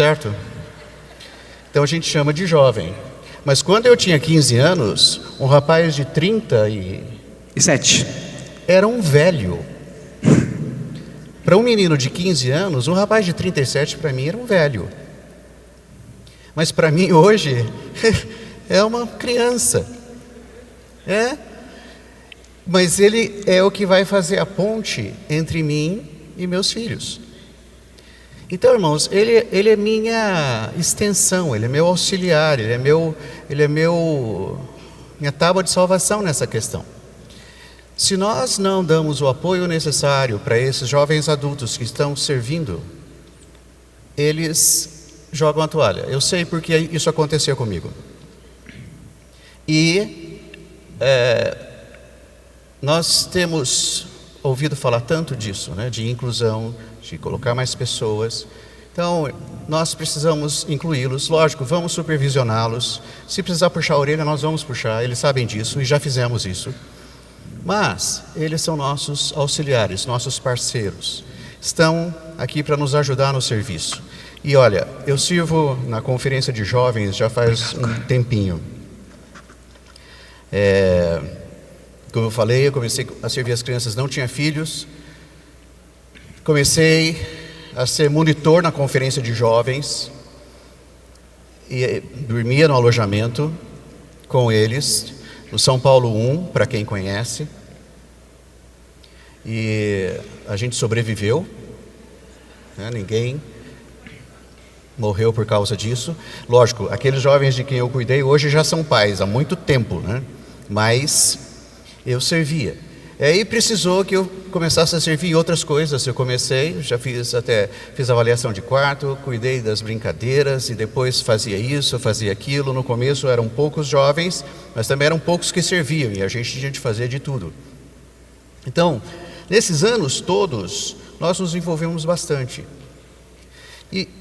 certo? Então a gente chama de jovem. Mas quando eu tinha 15 anos, um rapaz de 7. era um velho. Para um menino de 15 anos, um rapaz de 37 para mim era um velho. Mas para mim hoje é uma criança. Mas ele é o que vai fazer a ponte entre mim e meus filhos. Então, irmãos, ele é minha extensão, ele é meu auxiliar, ele é minha tábua de salvação nessa questão. Se nós não damos o apoio necessário para esses jovens adultos que estão servindo, eles jogam a toalha. Eu sei porque isso aconteceu comigo. E nós temos ouvido falar tanto disso, né, de inclusão, de colocar mais pessoas. Então, nós precisamos incluí-los. Lógico, vamos supervisioná-los. Se precisar puxar a orelha, nós vamos puxar. Eles sabem disso e já fizemos isso. Mas eles são nossos auxiliares, nossos parceiros. Estão aqui para nos ajudar no serviço. E olha, eu sirvo na conferência de jovens já faz um tempinho. Como eu falei, eu comecei a servir as crianças, não tinha filhos. Comecei a ser monitor na conferência de jovens. E dormia no alojamento com eles, no São Paulo 1, para quem conhece. E a gente sobreviveu, né? Ninguém morreu por causa disso. Lógico, aqueles jovens de quem eu cuidei hoje já são pais há muito tempo, né? Mas eu servia. E aí precisou que eu começasse a servir em outras coisas. Eu comecei, já fiz avaliação de quarto, cuidei das brincadeiras e depois fazia isso, fazia aquilo. No começo eram poucos jovens, mas também eram poucos que serviam e a gente tinha de fazer de tudo. Então, nesses anos todos, nós nos envolvemos bastante.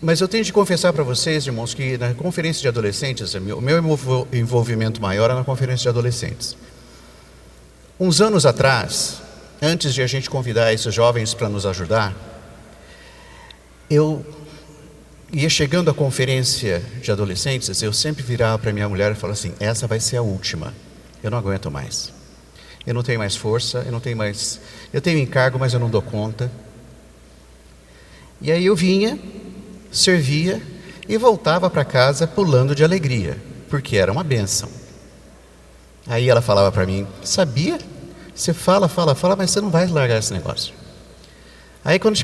Mas eu tenho de confessar para vocês, irmãos, que na conferência de adolescentes, o meu envolvimento maior é na conferência de adolescentes. Uns anos atrás, antes de a gente convidar esses jovens para nos ajudar, eu ia chegando à conferência de adolescentes, eu sempre virava para minha mulher e falava assim: essa vai ser a última, eu não aguento mais. Eu não tenho mais força, eu tenho encargo, mas eu não dou conta. E aí eu vinha, servia e voltava para casa pulando de alegria, porque era uma bênção. Aí ela falava para mim: sabia? Você fala, mas você não vai largar esse negócio. Aí quando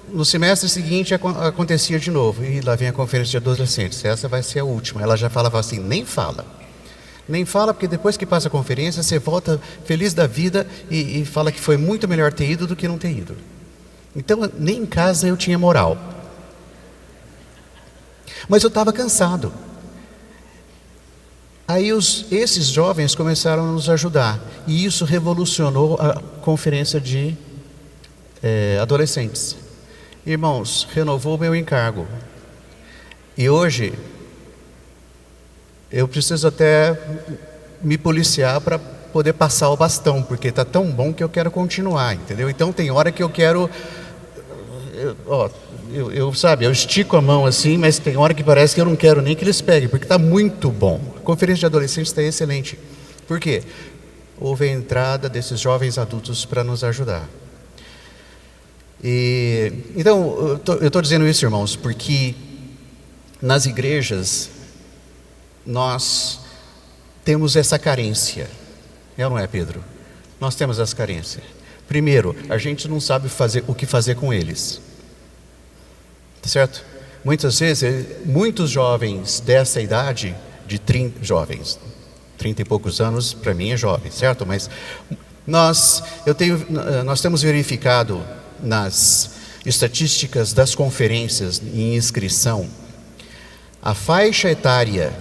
no semestre seguinte acontecia de novo, e lá vem a conferência de adolescentes, essa vai ser a última. Ela já falava assim: nem fala, porque depois que passa a conferência, você volta feliz da vida e fala que foi muito melhor ter ido do que não ter ido. Então, nem em casa eu tinha moral. Mas eu estava cansado. Aí esses jovens começaram a nos ajudar. E isso revolucionou a conferência de adolescentes. Irmãos, renovou o meu encargo. E hoje, eu preciso até me policiar para poder passar o bastão, porque está tão bom que eu quero continuar, entendeu? Então tem hora que eu quero... eu estico a mão assim, mas tem hora que parece que eu não quero nem que eles peguem, porque está muito bom. A conferência de adolescentes está excelente. Por quê? Houve a entrada desses jovens adultos para nos ajudar. Então, eu estou dizendo isso, irmãos, porque nas igrejas nós temos essa carência. É ou não é, Pedro? Nós temos essa carência. Primeiro, a gente não sabe o que fazer com eles. Certo? Muitas vezes, muitos jovens dessa idade, de 30 e poucos anos, para mim é jovem, certo? Mas nós temos verificado nas estatísticas das conferências em inscrição, a faixa etária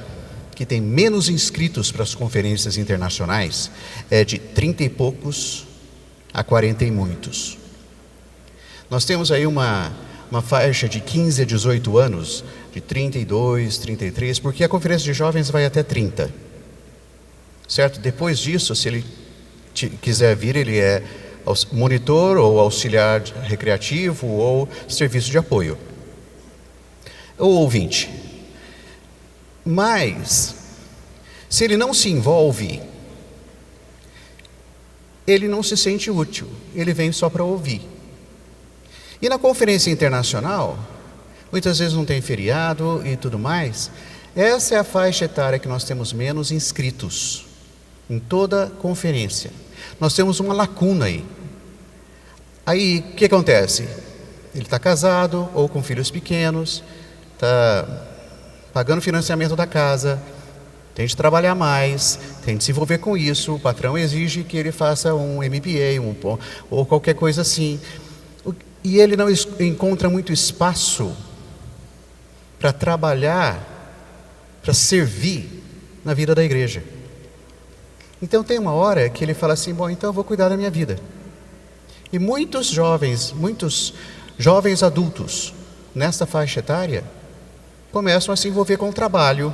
que tem menos inscritos para as conferências internacionais é de 30 e poucos a 40 e muitos. Nós temos aí uma faixa de 15 a 18 anos, de 32, 33, porque a conferência de jovens vai até 30. Certo? Depois disso, se ele quiser vir, ele é monitor ou auxiliar recreativo ou serviço de apoio. ou ouvinte. Mas, se ele não se envolve, ele não se sente útil, ele vem só para ouvir. E na conferência internacional, muitas vezes não tem feriado e tudo mais, essa é a faixa etária que nós temos menos inscritos em toda conferência. Nós temos uma lacuna aí. Aí, o que acontece? Ele está casado ou com filhos pequenos, está pagando financiamento da casa, tem de trabalhar mais, tem de se envolver com isso, o patrão exige que ele faça um MBA ou qualquer coisa assim. E ele não encontra muito espaço para trabalhar, para servir na vida da igreja. Então tem uma hora que ele fala assim, bom, então eu vou cuidar da minha vida. E muitos jovens adultos nessa faixa etária começam a se envolver com o trabalho,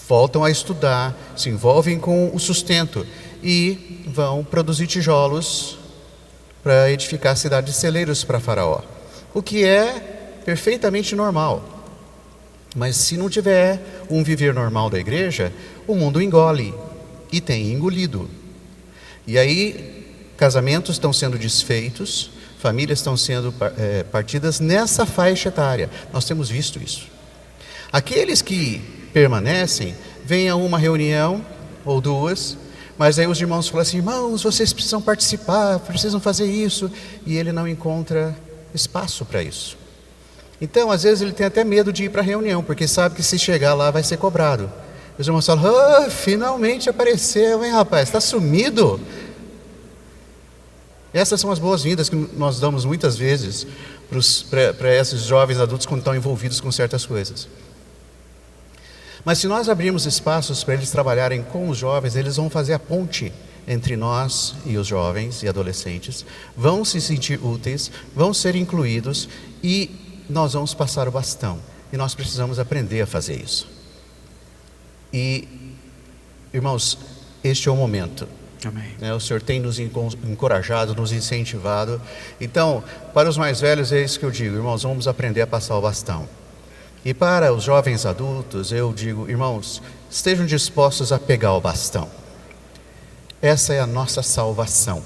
voltam a estudar, se envolvem com o sustento e vão produzir tijolos para edificar cidades de celeiros para Faraó, o que é perfeitamente normal. Mas se não tiver um viver normal da igreja, o mundo engole e tem engolido. E aí casamentos estão sendo desfeitos, famílias estão sendo partidas nessa faixa etária. Nós temos visto isso. Aqueles que permanecem, vêm a uma reunião ou duas, mas aí os irmãos falam assim, irmãos, vocês precisam participar, precisam fazer isso, e ele não encontra espaço para isso. Então, às vezes ele tem até medo de ir para a reunião, porque sabe que se chegar lá vai ser cobrado. Os irmãos falam, finalmente apareceu, hein rapaz, está sumido? Essas são as boas-vindas que nós damos muitas vezes para esses jovens adultos quando estão envolvidos com certas coisas. Mas se nós abrirmos espaços para eles trabalharem com os jovens, eles vão fazer a ponte entre nós e os jovens e adolescentes, vão se sentir úteis, vão ser incluídos e nós vamos passar o bastão. E nós precisamos aprender a fazer isso. E, irmãos, este é o momento. Amém. O Senhor tem nos encorajado, nos incentivado. Então, para os mais velhos é isso que eu digo, irmãos, vamos aprender a passar o bastão. E para os jovens adultos, eu digo, irmãos, estejam dispostos a pegar o bastão. Essa é a nossa salvação.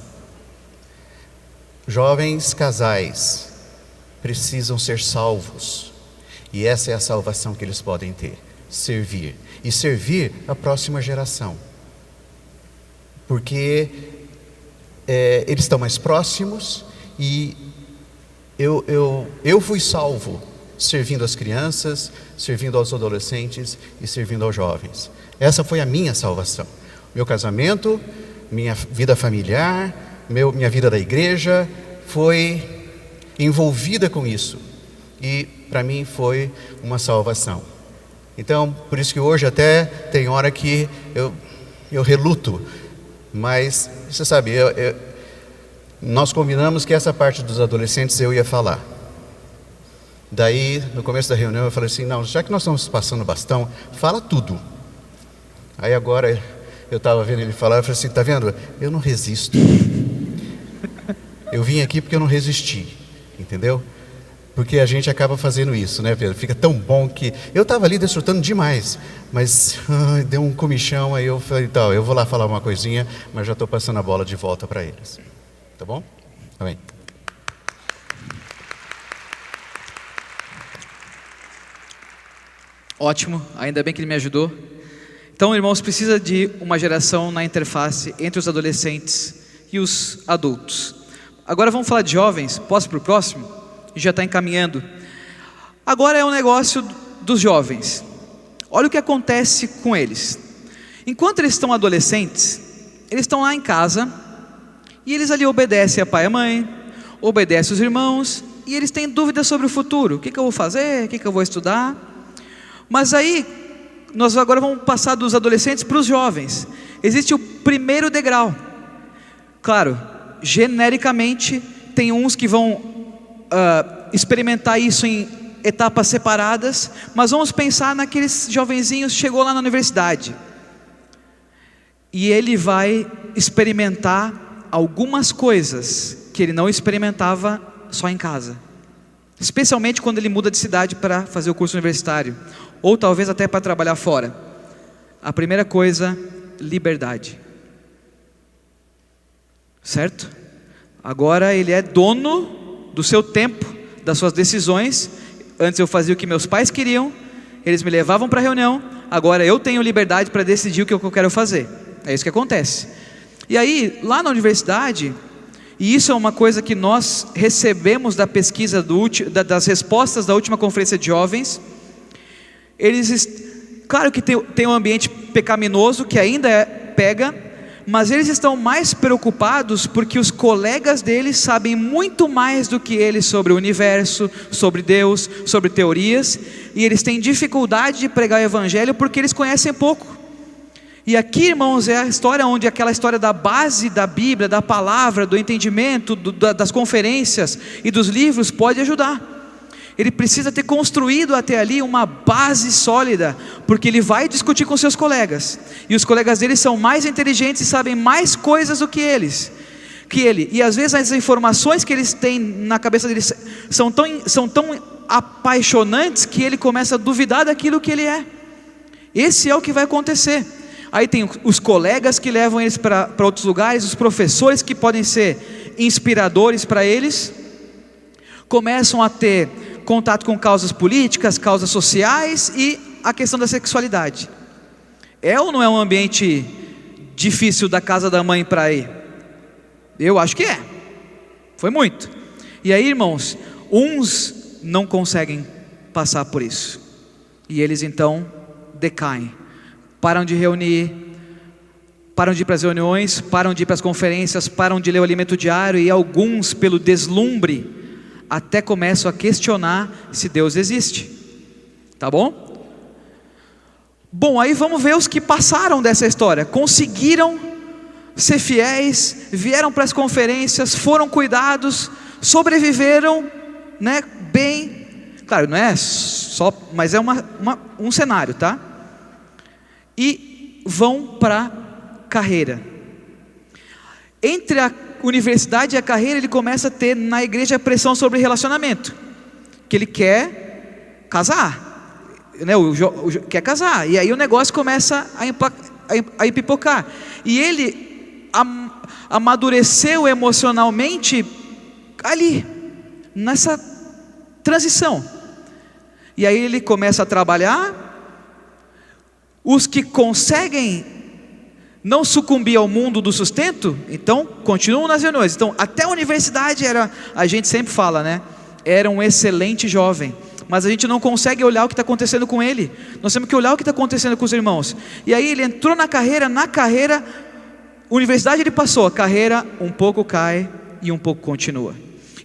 Jovens casais precisam ser salvos. E essa é a salvação que eles podem ter. Servir. E servir a próxima geração. Porque eles estão mais próximos e eu fui salvo servindo as crianças, servindo aos adolescentes e servindo aos jovens. Essa foi a minha salvação. Meu casamento, minha vida familiar, minha vida da igreja foi envolvida com isso. E para mim foi uma salvação. Então, por isso que hoje até tem hora que eu reluto. Mas, você sabe, nós combinamos que essa parte dos adolescentes eu ia falar. Daí, no começo da reunião, eu falei assim, não, já que nós estamos passando bastão, fala tudo. Aí agora, eu estava vendo ele falar, eu falei assim, tá vendo? Eu não resisto. Eu vim aqui porque eu não resisti, entendeu? Porque a gente acaba fazendo isso, né, Pedro? Fica tão bom que... Eu estava ali desfrutando demais, mas deu um comichão, aí eu falei, então, eu vou lá falar uma coisinha, mas já estou passando a bola de volta para eles. Tá bom? Amém. Ótimo, ainda bem que ele me ajudou. Então, irmãos, precisa de uma geração na interface entre os adolescentes e os adultos. Agora vamos falar de jovens, posso para o próximo? Já está encaminhando. Agora é um negócio dos jovens. Olha o que acontece com eles. Enquanto eles estão adolescentes, eles estão lá em casa e eles ali obedecem a pai e a mãe, obedecem os irmãos e eles têm dúvidas sobre o futuro. O que eu vou fazer? O que eu vou estudar? Mas aí, nós agora vamos passar dos adolescentes para os jovens. Existe o primeiro degrau. Claro, genericamente, tem uns que vão experimentar isso em etapas separadas, mas vamos pensar naqueles jovenzinhos que chegou lá na universidade. E ele vai experimentar algumas coisas que ele não experimentava só em casa. especialmente quando ele muda de cidade para fazer o curso universitário, ou talvez até para trabalhar fora. A primeira coisa, liberdade. Certo? Agora ele é dono do seu tempo, das suas decisões. Antes eu fazia o que meus pais queriam, eles me levavam para a reunião. Agora eu tenho liberdade para decidir o que eu quero fazer. É isso que acontece. E aí, lá na universidade, e isso é uma coisa que nós recebemos da pesquisa das respostas da última conferência de jovens, claro que tem um ambiente pecaminoso que ainda pega, mas eles estão mais preocupados porque os colegas deles sabem muito mais do que eles sobre o universo, sobre Deus, sobre teorias, e eles têm dificuldade de pregar o evangelho porque eles conhecem pouco. E aqui, irmãos, é a história onde aquela história da base da Bíblia, da palavra, do entendimento, das conferências e dos livros pode ajudar. Ele precisa ter construído até ali uma base sólida, porque ele vai discutir com seus colegas, e os colegas dele são mais inteligentes e sabem mais coisas do que ele, e às vezes as informações que eles têm na cabeça deles são tão apaixonantes que ele começa a duvidar daquilo que ele é. Esse é o que vai acontecer. Aí tem os colegas que levam eles para outros lugares, os professores que podem ser inspiradores para eles, começam a ter contato com causas políticas, causas sociais e a questão da sexualidade. É ou não é um ambiente difícil da casa da mãe para ir? Eu acho que é. Foi muito. E aí, irmãos, uns não conseguem passar por isso, e eles então decaem, param de reunir, param de ir para as reuniões, param de ir para as conferências, param de ler o alimento diário, e alguns, pelo deslumbre, até começam a questionar se Deus existe. Tá bom? Bom, aí vamos ver os que passaram dessa história, conseguiram ser fiéis, vieram para as conferências, foram cuidados, sobreviveram, né, bem. Claro, não é só, mas é um cenário, tá? E vão para carreira. Entre a universidade e a carreira, ele começa a ter na igreja a pressão sobre relacionamento, que ele quer casar, né? Quer casar, e aí o negócio começa a pipocar, e ele amadureceu emocionalmente ali, nessa transição, e aí ele começa a trabalhar. Os que conseguem não sucumbir ao mundo do sustento, então continuam nas reuniões. Então até a universidade a gente sempre fala, né? Era um excelente jovem, mas a gente não consegue olhar o que está acontecendo com ele. Nós temos que olhar o que está acontecendo com os irmãos. E aí ele entrou na carreira, universidade ele passou, a carreira um pouco cai e um pouco continua.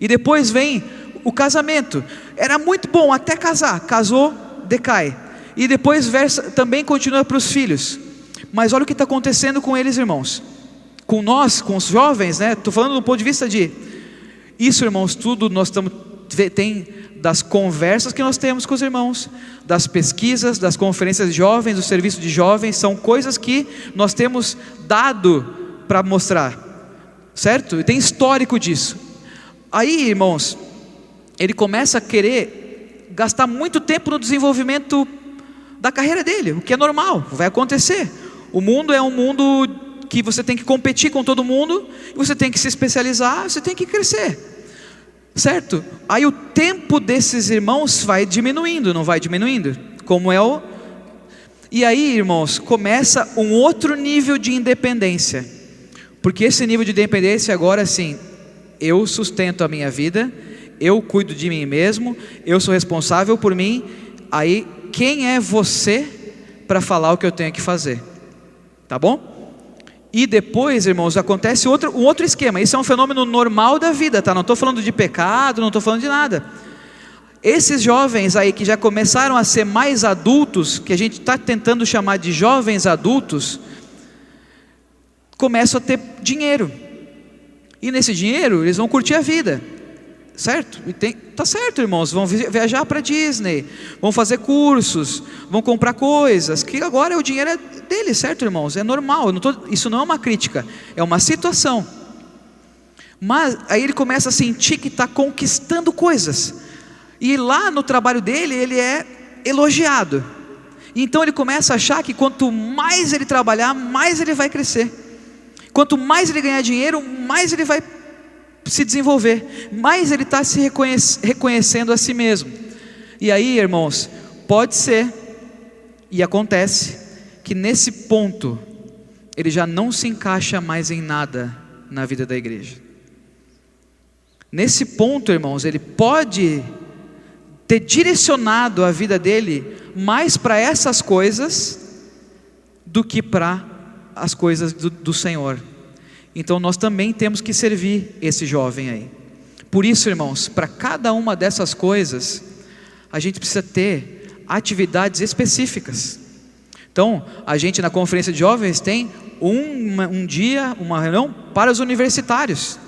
E depois vem o casamento, era muito bom até casar, casou, decai. E depois também continua para os filhos. Mas olha o que está acontecendo com eles, irmãos. Com nós, com os jovens, né? Estou falando do ponto de vista de isso, irmãos, tudo nós tem das conversas que nós temos com os irmãos, das pesquisas, das conferências de jovens, do serviço de jovens, são coisas que nós temos dado para mostrar, certo? E tem histórico disso. Aí, irmãos, ele começa a querer gastar muito tempo no desenvolvimento da carreira dele, o que é normal, vai acontecer. O mundo é um mundo que você tem que competir com todo mundo, você tem que se especializar, você tem que crescer, certo? Aí o tempo desses irmãos vai diminuindo, não vai diminuindo? E aí, irmãos, começa um outro nível de independência, porque esse nível de independência agora sim, eu sustento a minha vida, eu cuido de mim mesmo, eu sou responsável por mim. Aí quem é você para falar o que eu tenho que fazer? Tá bom? E depois, irmãos, acontece um outro esquema. Isso é um fenômeno normal da vida, tá? Não estou falando de pecado, não estou falando de nada. Esses jovens aí que já começaram a ser mais adultos, que a gente está tentando chamar de jovens adultos, começam a ter dinheiro. E nesse dinheiro eles vão curtir a vida. Certo? Tá certo, irmãos, vão viajar para Disney, vão fazer cursos, vão comprar coisas, que agora o dinheiro é deles, certo, irmãos? É normal, isso não é uma crítica, é uma situação. Mas aí ele começa a sentir que está conquistando coisas, E lá no trabalho dele, ele é elogiado. Então ele começa a achar que quanto mais ele trabalhar, mais ele vai crescer. Quanto mais ele ganhar dinheiro, mais ele vai se desenvolver, mais ele está se reconhecendo a si mesmo. E aí, irmãos, pode ser, e acontece, que nesse ponto, ele já não se encaixa mais em nada na vida da igreja. Nesse ponto, irmãos, ele pode ter direcionado a vida dele mais para essas coisas do que para as coisas do Senhor. Então nós também temos que servir esse jovem aí. Por isso, irmãos, para cada uma dessas coisas, a gente precisa ter atividades específicas. Então, a gente na conferência de jovens tem um dia, uma reunião para os universitários,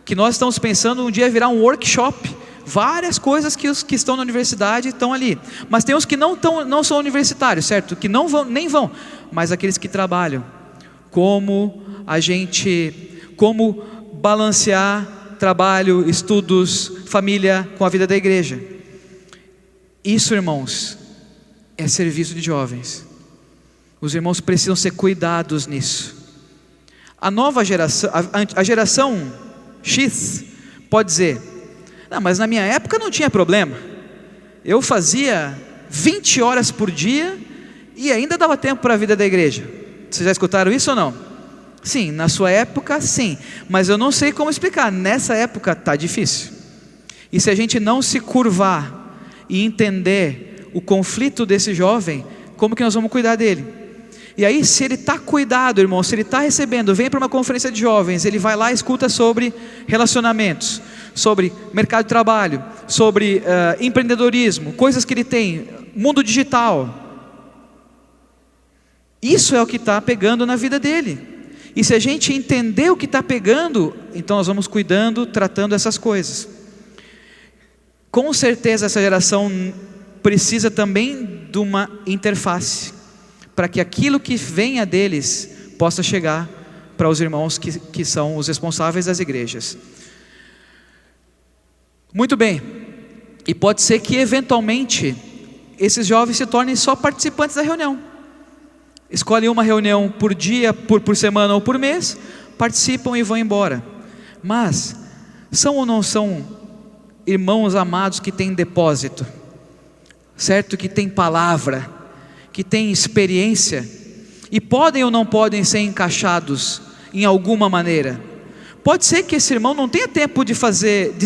que nós estamos pensando um dia virar um workshop. Várias coisas que os que estão na universidade estão ali. Mas tem os que não são universitários, certo? Que não vão, nem vão, mas aqueles que trabalham. Como balancear trabalho, estudos, família com a vida da igreja. Isso, irmãos, é serviço de jovens. Os irmãos precisam ser cuidados nisso. A nova geração, a geração X, pode dizer: não, mas na minha época não tinha problema. Eu fazia 20 horas por dia e ainda dava tempo para a vida da igreja. Vocês já escutaram isso ou não? Sim, na sua época sim, mas eu não sei como explicar. Nessa época está difícil. E se a gente não se curvar e entender o conflito desse jovem, como que nós vamos cuidar dele? E aí, se ele está cuidado, irmão, se ele está recebendo, vem para uma conferência de jovens, ele vai lá e escuta sobre relacionamentos, sobre mercado de trabalho, sobre empreendedorismo, coisas que ele tem, mundo digital. Isso é o que está pegando na vida dele. E se a gente entender o que está pegando, então nós vamos cuidando, tratando essas coisas. Com certeza essa geração precisa também de uma interface, para que aquilo que venha deles possa chegar para os irmãos que são os responsáveis das igrejas. Muito bem, e pode ser que eventualmente esses jovens se tornem só participantes da reunião. Escolhem uma reunião por dia, por semana ou por mês, participam e vão embora. Mas são ou não são irmãos amados que têm depósito, certo? Que têm palavra, que têm experiência, e podem ou não podem ser encaixados em alguma maneira. Pode ser que esse irmão não tenha tempo de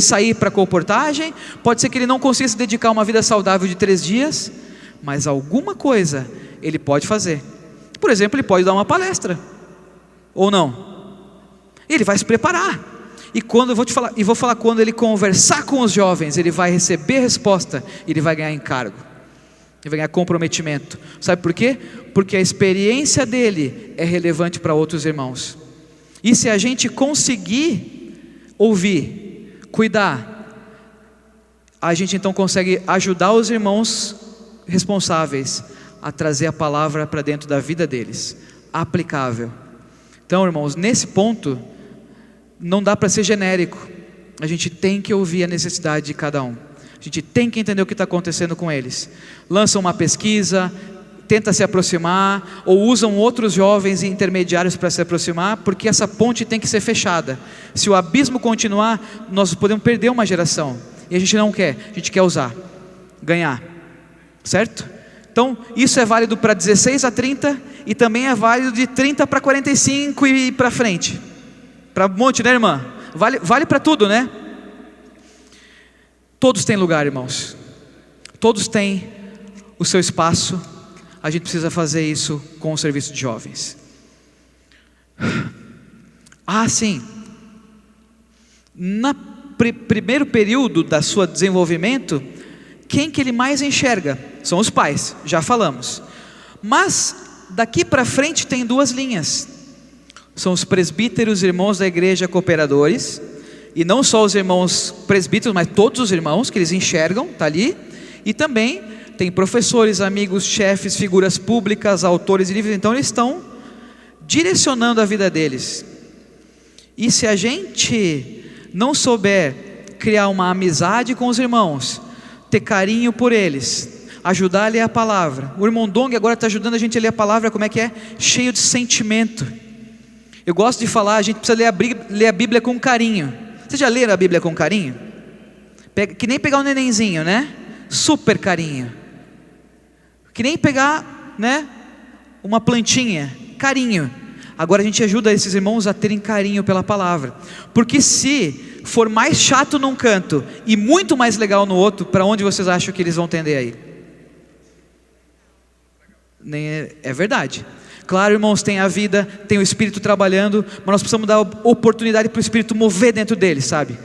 sair para a comportagem, pode ser que ele não consiga se dedicar a uma vida saudável de 3 dias, mas alguma coisa ele pode fazer. Por exemplo, ele pode dar uma palestra, ou não. Ele vai se preparar. E quando eu vou falar, quando ele conversar com os jovens, ele vai receber resposta, ele vai ganhar encargo, ele vai ganhar comprometimento. Sabe por quê? Porque a experiência dele é relevante para outros irmãos. E se a gente conseguir ouvir, cuidar, a gente então consegue ajudar os irmãos responsáveis a trazer a palavra para dentro da vida deles, aplicável. Então, irmãos, nesse ponto, não dá para ser genérico. A gente tem que ouvir a necessidade de cada um. A gente tem que entender o que está acontecendo com eles. Lançam uma pesquisa, tenta se aproximar, ou usam outros jovens e intermediários para se aproximar, porque essa ponte tem que ser fechada. Se o abismo continuar, nós podemos perder uma geração. E a gente não quer, a gente quer usar, ganhar. Certo? Então, isso é válido para 16 a 30 e também é válido de 30 para 45 e para frente. Para um monte, né, irmã? Vale para tudo, né? Todos têm lugar, irmãos. Todos têm o seu espaço. A gente precisa fazer isso com o serviço de jovens. Ah, sim. No primeiro período da sua desenvolvimento, quem que ele mais enxerga? São os pais, já falamos. Mas daqui para frente tem 2 linhas. São os presbíteros, irmãos da igreja, cooperadores. E não só os irmãos presbíteros, mas todos os irmãos que eles enxergam, está ali. E também tem professores, amigos, chefes, figuras públicas, autores de livros. Então eles estão direcionando a vida deles. E se a gente não souber criar uma amizade com os irmãos, ter carinho por eles, ajudar a ler a palavra. O irmão Dong agora está ajudando a gente a ler a palavra, como é que é? Cheio de sentimento. Eu gosto de falar, a gente precisa ler a Bíblia com carinho. Vocês já leram a Bíblia com carinho? Que nem pegar um nenenzinho, né? Super carinho. Que nem pegar, né, uma plantinha, carinho. Agora a gente ajuda esses irmãos a terem carinho pela palavra. Porque se for mais chato num canto e muito mais legal no outro, para onde vocês acham que eles vão tender aí? É verdade. Claro, irmãos, tem a vida, tem o Espírito trabalhando, mas nós precisamos dar oportunidade para o Espírito mover dentro deles, sabe?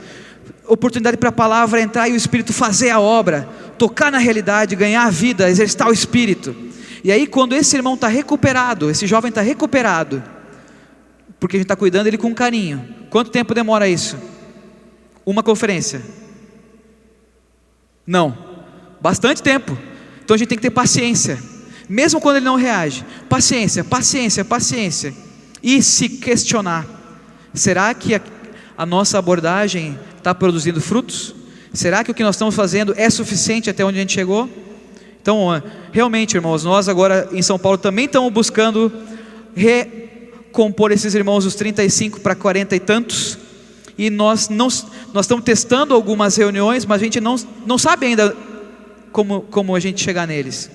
Oportunidade para a palavra entrar e o Espírito fazer a obra, tocar na realidade, ganhar a vida, exercitar o Espírito. E aí quando esse irmão está recuperado, esse jovem está recuperado, porque a gente está cuidando dele com carinho. Quanto tempo demora isso? Uma conferência? Não, bastante tempo. Então a gente tem que ter paciência, mesmo quando ele não reage. Paciência, paciência, paciência. E se questionar: será que a nossa abordagem está produzindo frutos? Será que o que nós estamos fazendo é suficiente até onde a gente chegou? Então, realmente, irmãos, nós agora em São Paulo também estamos buscando recompor esses irmãos dos 35 para 40 e tantos. E nós estamos testando algumas reuniões, mas a gente não sabe ainda como a gente chegar neles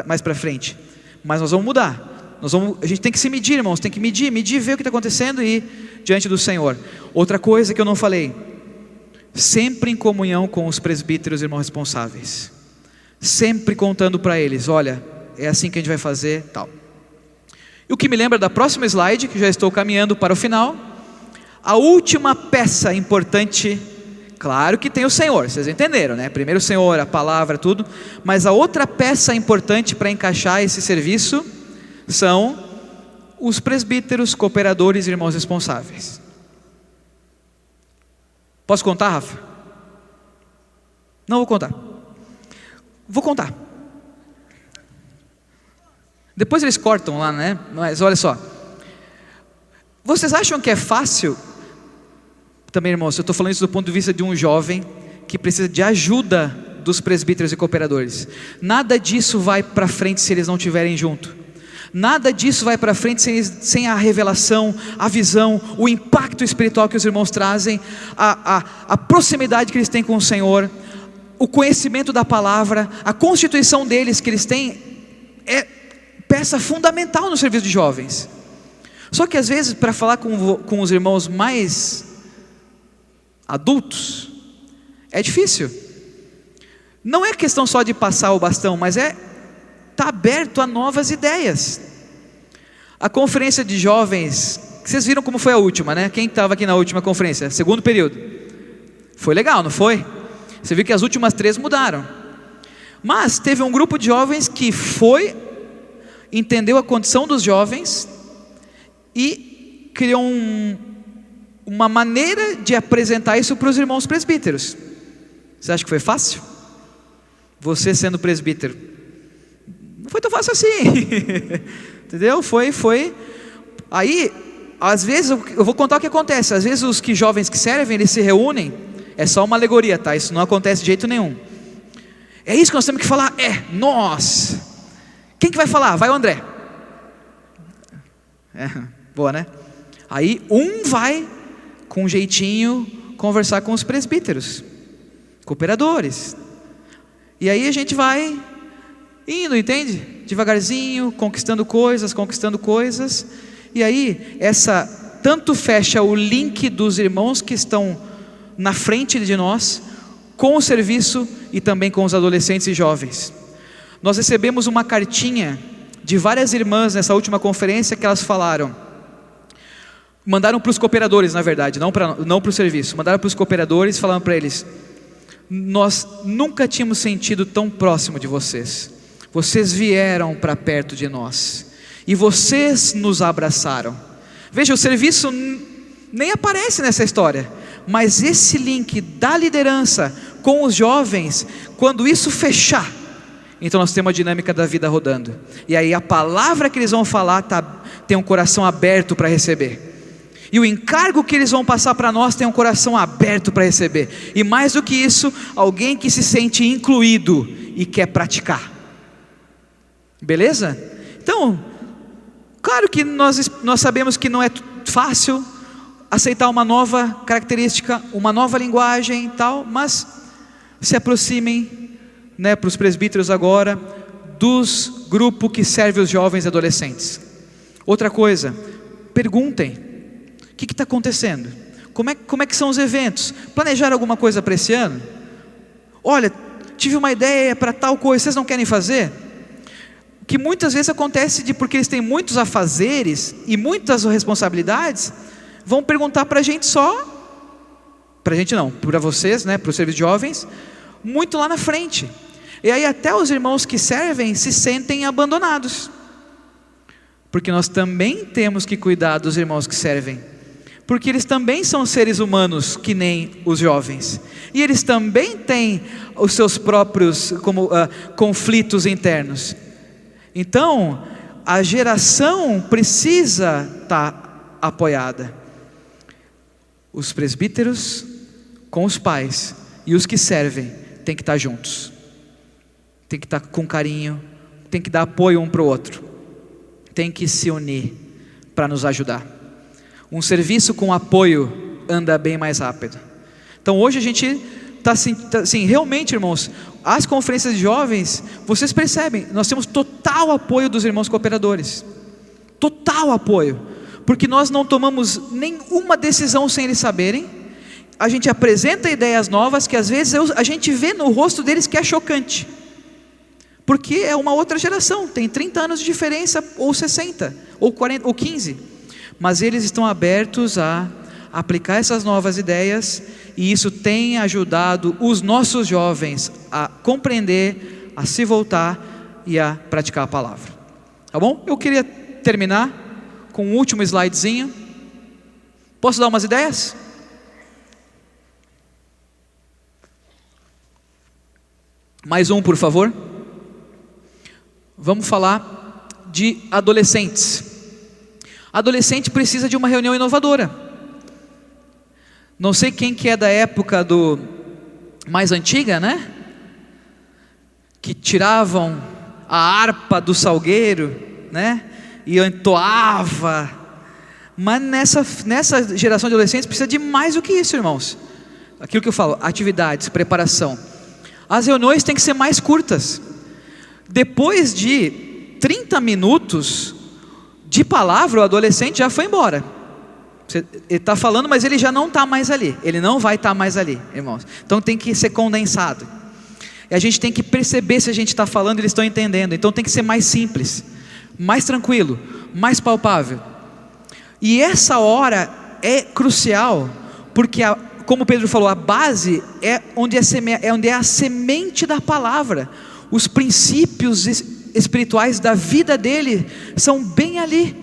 mais para frente. Mas nós vamos mudar. A gente tem que se medir, irmãos, tem que medir, ver o que está acontecendo e ir diante do Senhor. Outra coisa que eu não falei: sempre em comunhão com os presbíteros e irmãos responsáveis, sempre contando para eles: olha, é assim que a gente vai fazer, tal. E o que me lembra da próxima slide, que já estou caminhando para o final, a última peça importante. Claro que tem o Senhor, vocês entenderam, né? Primeiro o Senhor, a palavra, tudo. Mas a outra peça importante para encaixar esse serviço são os presbíteros, cooperadores e irmãos responsáveis. Posso contar, Rafa? Não vou contar. Vou contar. Depois eles cortam lá, né? Mas olha só. Vocês acham que é fácil? Também, irmãos, eu estou falando isso do ponto de vista de um jovem que precisa de ajuda dos presbíteros e cooperadores. Nada disso vai para frente se eles não estiverem junto. Nada disso vai para frente sem a revelação, a visão, o impacto espiritual que os irmãos trazem, a proximidade que eles têm com o Senhor, o conhecimento da palavra, a constituição deles que eles têm, é peça fundamental no serviço de jovens. Só que às vezes, para falar com os irmãos mais adultos, é difícil. Não é questão só de passar o bastão, mas está aberto a novas ideias. A conferência de jovens, vocês viram como foi a última, né? Quem estava aqui na última conferência? Segundo período. Foi legal, não foi? Você viu que as últimas 3 mudaram. Mas teve um grupo de jovens que entendeu a condição dos jovens e criou uma maneira de apresentar isso para os irmãos presbíteros. Você acha que foi fácil? Você sendo presbítero, não foi tão fácil assim. Entendeu? Foi. Aí, às vezes, eu vou contar o que acontece. Às vezes os jovens que servem, eles se reúnem. É só uma alegoria, tá? Isso não acontece de jeito nenhum. É isso que nós temos que falar. Nós. Quem que vai falar? Vai o André. Boa, né? Aí vai com um jeitinho conversar com os presbíteros, cooperadores. E aí a gente vai indo, entende? Devagarzinho, conquistando coisas. E aí tanto fecha o link dos irmãos que estão na frente de nós com o serviço e também com os adolescentes e jovens. Nós recebemos uma cartinha de várias irmãs nessa última conferência que elas mandaram para os cooperadores, na verdade, não para o serviço, mandaram para os cooperadores, falando para eles: nós nunca tínhamos sentido tão próximo de vocês. Vocês vieram para perto de nós e vocês nos abraçaram. Veja, o serviço nem aparece nessa história, mas esse link da liderança com os jovens, quando isso fechar, então nós temos a dinâmica da vida rodando. E aí a palavra que eles vão falar tem um coração aberto para receber. E o encargo que eles vão passar para nós tem um coração aberto para receber. E mais do que isso, alguém que se sente incluído e quer praticar. Beleza? Então, claro que nós sabemos que não é fácil aceitar uma nova característica, uma nova linguagem e tal, mas se aproximem, né, para os presbíteros agora, dos grupos que servem os jovens e adolescentes. Outra coisa, perguntem. O que está acontecendo? Como é que são os eventos? Planejaram alguma coisa para esse ano? Olha, tive uma ideia para tal coisa, vocês não querem fazer? Que muitas vezes acontece porque eles têm muitos afazeres e muitas responsabilidades, vão perguntar para a gente só, para a gente não, para vocês, né, para os serviços jovens, muito lá na frente. E aí até os irmãos que servem se sentem abandonados, porque nós também temos que cuidar dos irmãos que servem, porque eles também são seres humanos que nem os jovens, e eles também têm os seus próprios conflitos internos. Então a geração precisa estar apoiada. Os presbíteros com os pais e os que servem tem que estar juntos, tem que estar com carinho, tem que dar apoio um para o outro, tem que se unir para nos ajudar. Um serviço com apoio anda bem mais rápido. Então hoje a gente está assim, realmente, irmãos, as conferências de jovens, vocês percebem, nós temos total apoio dos irmãos cooperadores, total apoio, porque nós não tomamos nenhuma decisão sem eles saberem. A gente apresenta ideias novas que às vezes a gente vê no rosto deles que é chocante, porque é uma outra geração, tem 30 anos de diferença, ou 60, ou 40, ou 15, mas eles estão abertos a aplicar essas novas ideias, e isso tem ajudado os nossos jovens a compreender, a se voltar e a praticar a palavra. Tá bom? Eu queria terminar com um último slidezinho. Posso dar umas ideias? Mais um, por favor. Vamos falar de adolescentes. Adolescente precisa de uma reunião inovadora. Não sei quem que é da época mais antiga, né? Que tiravam a harpa do salgueiro, né? E entoava. Mas nessa geração de adolescentes precisa de mais do que isso, irmãos. Aquilo que eu falo, atividades, preparação. As reuniões têm que ser mais curtas. Depois de 30 minutos de palavra, o adolescente já foi embora. Ele está falando, mas ele já não está mais ali. Ele não vai estar mais ali, irmãos. Então tem que ser condensado. E a gente tem que perceber se a gente está falando, eles estão entendendo. Então tem que ser mais simples, mais tranquilo, mais palpável. E essa hora é crucial, porque como Pedro falou, a base é onde é a semente da palavra. Os princípios espirituais da vida dele são bem ali.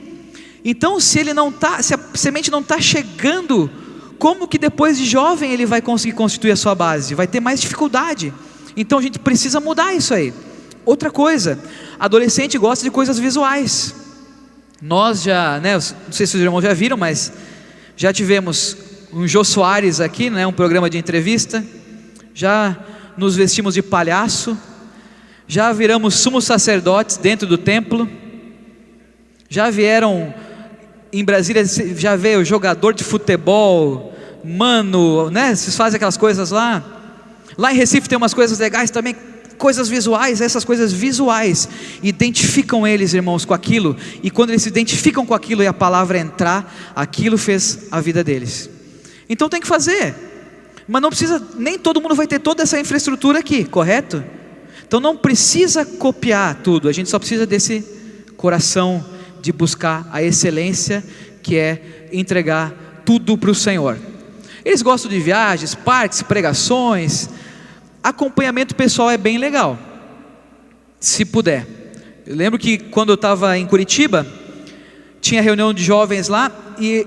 Então se a semente não está chegando, como que depois de jovem ele vai conseguir constituir a sua base? Vai ter mais dificuldade. Então a gente precisa mudar isso aí. Outra coisa, adolescente gosta de coisas visuais. Nós já, né, não sei se os irmãos já viram, mas já tivemos um Jô Soares aqui, né, um programa de entrevista. Já nos vestimos de palhaço. Já viramos sumos sacerdotes dentro do templo. Já vieram em Brasília, já veio jogador de futebol, mano, né? Vocês fazem aquelas coisas lá. Lá em Recife tem umas coisas legais também, coisas visuais. Essas coisas visuais identificam eles, irmãos, com aquilo. E quando eles se identificam com aquilo e a palavra entrar, aquilo fez a vida deles. Então tem que fazer. Mas não precisa, nem todo mundo vai ter toda essa infraestrutura aqui, correto? Então não precisa copiar tudo. A gente só precisa desse coração de buscar a excelência, que é entregar tudo para o Senhor. Eles gostam de viagens, parques, pregações. Acompanhamento pessoal é bem legal, se puder. Eu lembro que quando eu estava em Curitiba, tinha reunião de jovens lá, e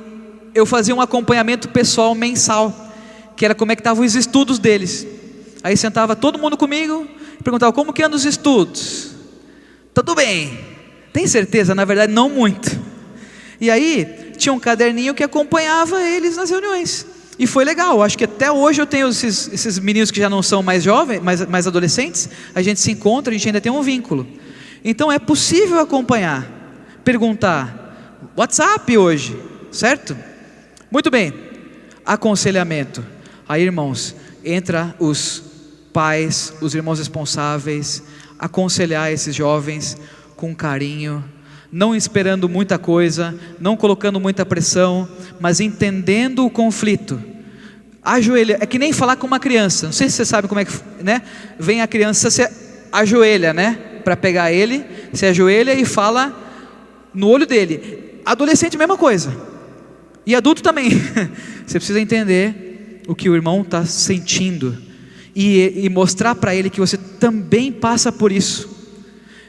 eu fazia um acompanhamento pessoal mensal, que era como é que estavam os estudos deles. Aí sentava todo mundo comigo e perguntava: como que andam os estudos? Tudo bem. Tem certeza? Na verdade não muito. E aí tinha um caderninho que acompanhava eles nas reuniões. E foi legal, acho que até hoje eu tenho esses meninos que já não são mais jovens, mais adolescentes, a gente se encontra, a gente ainda tem um vínculo. Então é possível acompanhar, perguntar, WhatsApp hoje, certo? Muito bem, aconselhamento. Aí, irmãos, entra os pais, os irmãos responsáveis, aconselhar esses jovens com carinho, não esperando muita coisa, não colocando muita pressão, mas entendendo o conflito. Ajoelha, é que nem falar com uma criança, não sei se você sabe como é que, né? Vem a criança, você ajoelha, né? Para pegar ele, você ajoelha e fala no olho dele. Adolescente, mesma coisa, e adulto também. Você precisa entender o que o irmão está sentindo, e mostrar para ele que você também passa por isso.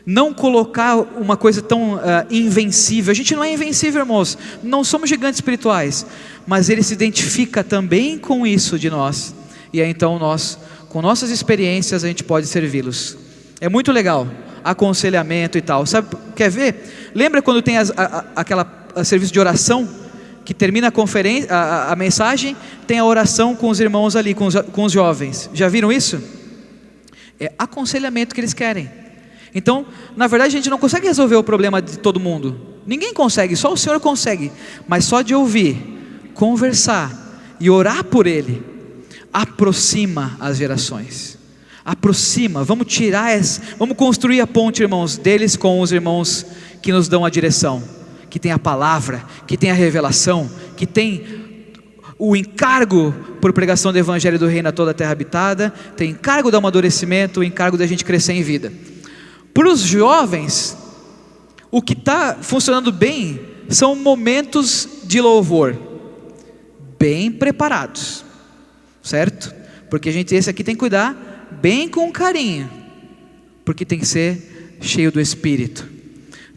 Não colocar uma coisa tão invencível. A gente não é invencível, irmãos, não somos gigantes espirituais, mas ele se identifica também com isso de nós, e aí então nós, com nossas experiências, a gente pode servi-los. É muito legal, aconselhamento e tal, sabe, quer ver? Lembra quando tem aquela serviço de oração, que termina a conferência, a mensagem, tem a oração com os irmãos ali, com os jovens, já viram isso? É aconselhamento que eles querem. Então, na verdade, a gente não consegue resolver o problema de todo mundo, ninguém consegue, só o Senhor consegue, mas só de ouvir, conversar e orar por ele, aproxima as gerações, aproxima, vamos construir a ponte, irmãos, deles com os irmãos que nos dão a direção, que tem a palavra, que tem a revelação, que tem o encargo por pregação do evangelho do reino a toda a terra habitada, tem encargo do amadurecimento, o encargo da gente crescer em vida. Para os jovens, o que está funcionando bem são momentos de louvor, bem preparados, certo? Porque esse aqui tem que cuidar bem com carinho, porque tem que ser cheio do Espírito,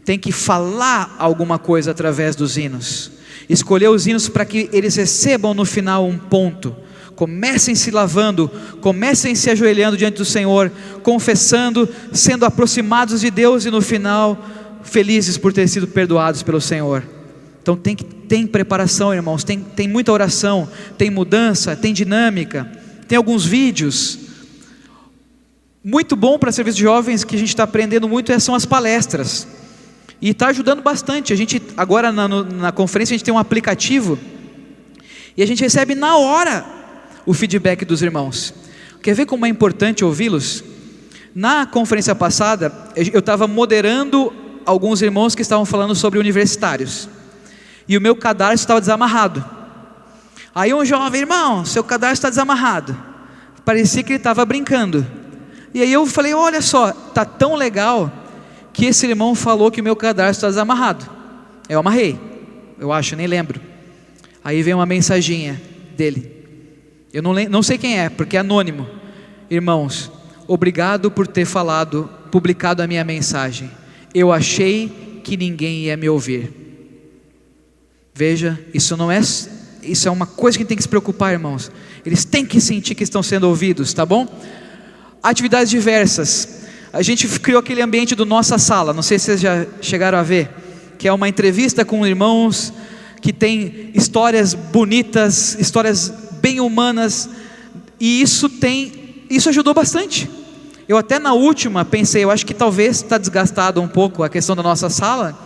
tem que falar alguma coisa através dos hinos, escolher os hinos para que eles recebam no final um ponto. Comecem se lavando, comecem se ajoelhando diante do Senhor, confessando, sendo aproximados de Deus, e no final felizes por ter sido perdoados pelo Senhor. Então tem preparação, irmãos, tem muita oração, tem mudança, tem dinâmica, tem alguns vídeos. Muito bom para serviço de jovens, que a gente está aprendendo muito, são as palestras, e está ajudando bastante. A gente agora na conferência a gente tem um aplicativo, e a gente recebe na hora o feedback dos irmãos. Quer ver como é importante ouvi-los? Na conferência passada, eu estava moderando alguns irmãos que estavam falando sobre universitários, e o meu cadarço estava desamarrado. Aí um jovem: irmão, seu cadarço está desamarrado. Parecia que ele estava brincando. E aí eu falei: olha só, está tão legal que esse irmão falou que o meu cadarço está desamarrado. Eu amarrei, eu acho, nem lembro. Aí veio uma mensaginha dele, eu não sei quem é, porque é anônimo. Irmãos, obrigado por ter publicado a minha mensagem. Eu achei que ninguém ia me ouvir. Veja, isso é uma coisa que tem que se preocupar, irmãos. Eles têm que sentir que estão sendo ouvidos, tá bom? Atividades diversas. A gente criou aquele ambiente do Nossa Sala, não sei se vocês já chegaram a ver, que é uma entrevista com irmãos que tem histórias bonitas, histórias bem humanas, e isso ajudou bastante. Eu até na última pensei, eu acho que talvez está desgastado um pouco a questão da nossa sala,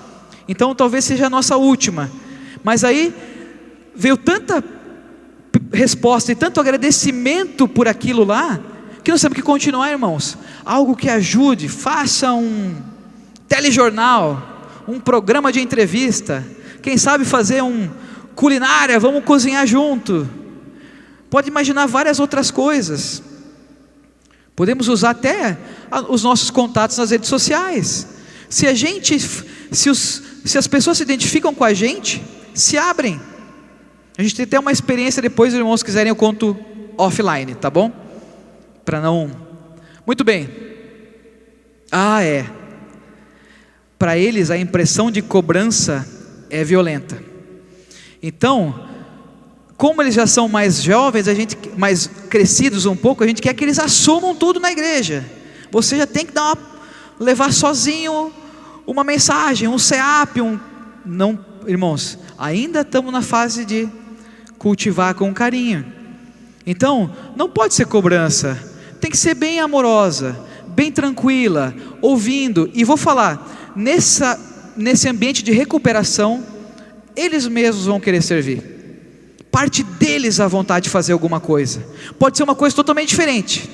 então talvez seja a nossa última, mas aí veio tanta resposta e tanto agradecimento por aquilo lá, que nós temos que continuar, irmãos. Algo que ajude, faça um telejornal, um programa de entrevista, quem sabe fazer culinária, vamos cozinhar junto. Pode imaginar várias outras coisas. Podemos usar até os nossos contatos nas redes sociais. Se as pessoas se identificam com a gente, se abrem. A gente tem até uma experiência, depois os irmãos quiserem eu conto offline, tá bom? Muito bem. Para eles a impressão de cobrança é violenta. Então, como eles já são mais jovens, mais crescidos um pouco, a gente quer que eles assumam tudo na igreja. Você já tem que levar sozinho uma mensagem, um CEAP, irmãos, ainda estamos na fase de cultivar com carinho. Então, não pode ser cobrança, tem que ser bem amorosa, bem tranquila, ouvindo. E vou falar, nesse ambiente de recuperação, eles mesmos vão querer servir. Parte deles a vontade de fazer alguma coisa. Pode ser uma coisa totalmente diferente.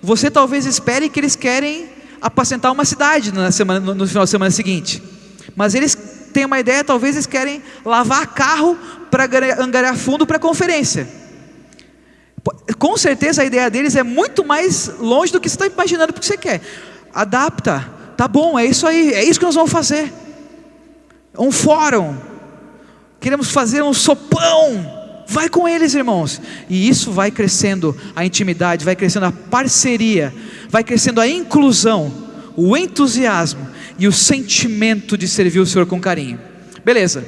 Você talvez espere que eles querem apacentar uma cidade no final de semana seguinte. Mas eles têm uma ideia, talvez eles querem lavar carro para angariar fundo para a conferência. Com certeza a ideia deles é muito mais longe do que você está imaginando porque você quer. Adapta, tá bom, é isso aí, é isso que nós vamos fazer. Um fórum, queremos fazer um sopão. Vai com eles, irmãos. E isso vai crescendo a intimidade, vai crescendo a parceria, vai crescendo a inclusão, o entusiasmo e o sentimento de servir o Senhor com carinho. Beleza.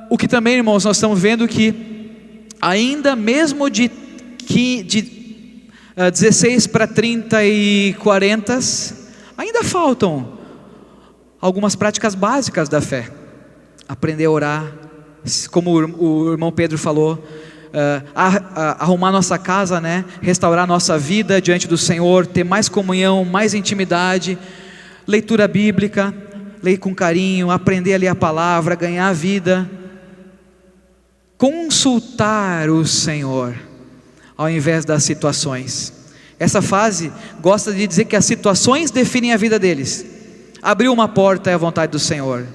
O que também, irmãos, nós estamos vendo que ainda mesmo de 16 para 30 e 40, ainda faltam algumas práticas básicas da fé. Aprender a orar, como o irmão Pedro falou, arrumar nossa casa, né? Restaurar nossa vida diante do Senhor, ter mais comunhão, mais intimidade, leitura bíblica, ler com carinho, aprender a ler a palavra, ganhar a vida, consultar o Senhor ao invés das situações. Essa fase gosta de dizer que as situações definem a vida deles. Abriu uma porta é a vontade do Senhor,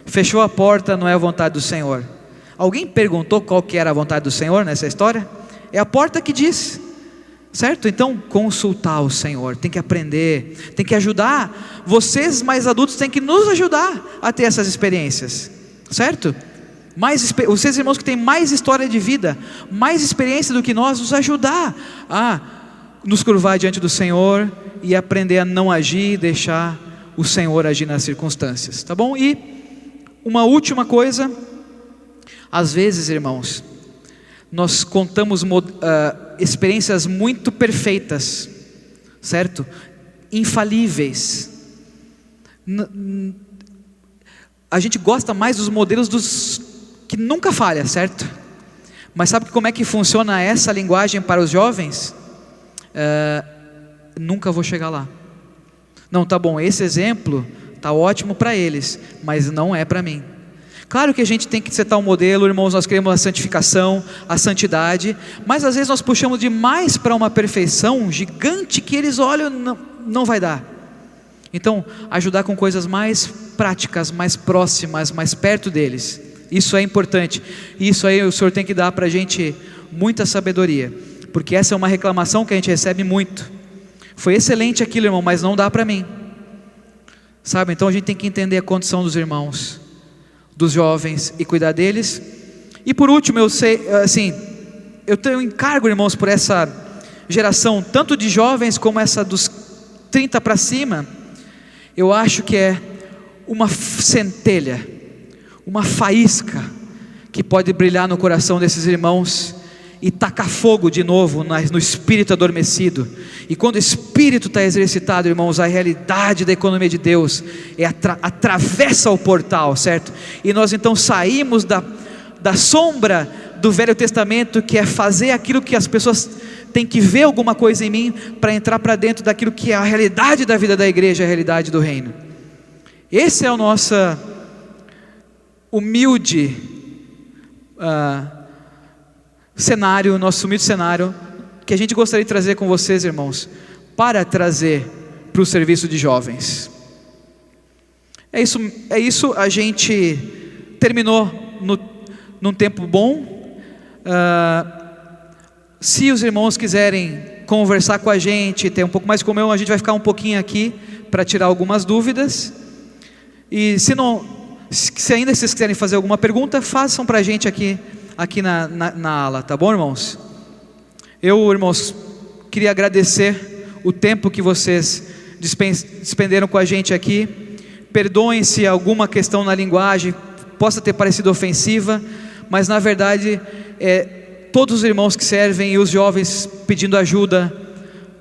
fechou a porta não é a vontade do Senhor. Alguém perguntou qual que era a vontade do Senhor nessa história? É a porta que diz, certo? Então consultar o Senhor, tem que aprender, tem que ajudar. Vocês mais adultos têm que nos ajudar a ter essas experiências, certo? Vocês irmãos que têm mais história de vida, mais experiência do que nós, nos ajudar a nos curvar diante do Senhor e aprender a não agir, deixar o Senhor agir nas circunstâncias, tá bom? E uma última coisa, às vezes, irmãos, nós contamos experiências muito perfeitas, certo? Infalíveis. A gente gosta mais dos modelos que nunca falha, certo? Mas sabe como é que funciona essa linguagem para os jovens? Nunca vou chegar lá. Não, tá bom, esse exemplo tá ótimo para eles, mas não é para mim. Claro que a gente tem que setar um modelo, irmãos, nós queremos a santificação, a santidade, mas às vezes nós puxamos demais para uma perfeição gigante que eles olham, não vai dar. Então, ajudar com coisas mais práticas, mais próximas, mais perto deles, isso é importante. Isso aí o Senhor tem que dar para a gente muita sabedoria, porque essa é uma reclamação que a gente recebe muito. Foi excelente aquilo, irmão, mas não dá para mim, sabe? Então a gente tem que entender a condição dos irmãos, dos jovens, e cuidar deles. E por último, eu sei, assim, eu tenho encargo, irmãos, por essa geração, tanto de jovens como essa dos 30 para cima. Eu acho que é uma centelha, uma faísca que pode brilhar no coração desses irmãos e tacar fogo de novo no espírito adormecido. E quando o espírito está exercitado, irmãos, a realidade da economia de Deus atravessa o portal, certo? E nós então saímos da sombra do Velho Testamento, que é fazer aquilo que as pessoas têm que ver alguma coisa em mim, para entrar para dentro daquilo que é a realidade da vida da igreja, a realidade do reino. Esse é o nosso humilde cenário, nosso humilde cenário, que a gente gostaria de trazer com vocês, irmãos, para trazer para o serviço de jovens. É isso, a gente terminou num tempo bom. Se os irmãos quiserem conversar com a gente, ter um pouco mais de comunhão, a gente vai ficar um pouquinho aqui para tirar algumas dúvidas. E se ainda vocês quiserem fazer alguma pergunta, façam para a gente aqui na ala, tá bom, irmãos? Eu, irmãos, queria agradecer o tempo que vocês despenderam com a gente aqui. Perdoem se alguma questão na linguagem possa ter parecido ofensiva, mas na verdade todos os irmãos que servem e os jovens pedindo ajuda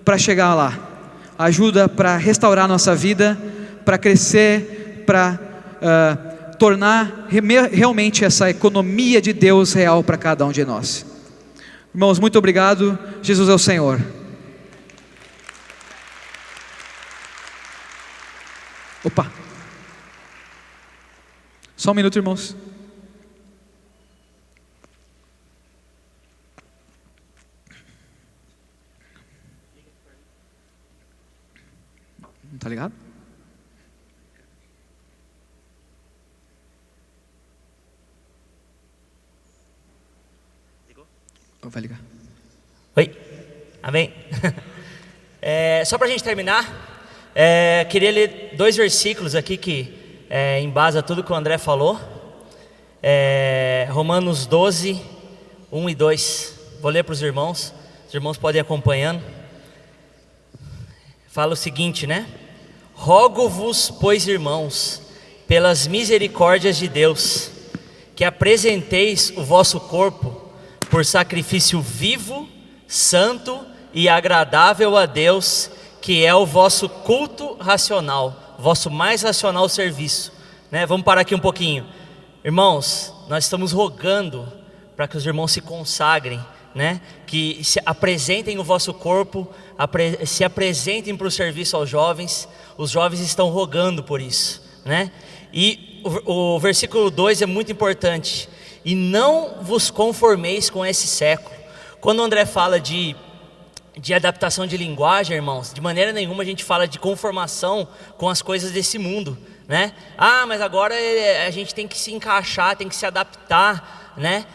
para chegar lá, ajuda para restaurar nossa vida, para crescer, para tornar realmente essa economia de Deus real para cada um de nós. Irmãos, muito obrigado. Jesus é o Senhor. Opa! Só um minuto, irmãos. Não tá ligado? Vai ligar. Oi, amém. Só para a gente terminar, queria ler 2 versículos aqui que embasa tudo que o André falou. Romanos 12, 1 e 2. Vou ler para os irmãos podem ir acompanhando. Fala o seguinte, né? Rogo-vos, pois, irmãos, pelas misericórdias de Deus, que apresenteis o vosso corpo por sacrifício vivo, santo e agradável a Deus, que é o vosso culto racional, vosso mais racional serviço, né? Vamos parar aqui um pouquinho. Irmãos, nós estamos rogando para que os irmãos se consagrem, né? Que se apresentem o vosso corpo, se apresentem para o serviço aos jovens. Os jovens estão rogando por isso, né? E o versículo 2 é muito importante. E não vos conformeis com esse século. Quando o André fala de adaptação de linguagem, irmãos, de maneira nenhuma a gente fala de conformação com as coisas desse mundo, né? Mas agora a gente tem que se encaixar, tem que se adaptar, né?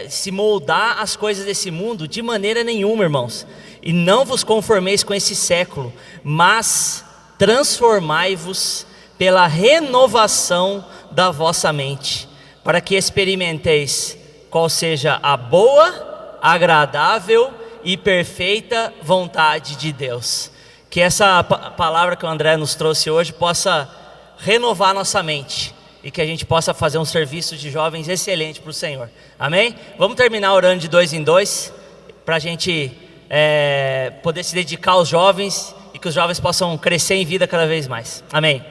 Se moldar às coisas desse mundo, de maneira nenhuma, irmãos. E não vos conformeis com esse século, mas transformai-vos pela renovação da vossa mente, para que experimenteis qual seja a boa, agradável e perfeita vontade de Deus. Que essa palavra que o André nos trouxe hoje possa renovar nossa mente e que a gente possa fazer um serviço de jovens excelente para o Senhor. Amém? Vamos terminar orando de 2 em 2 para a gente poder se dedicar aos jovens e que os jovens possam crescer em vida cada vez mais. Amém.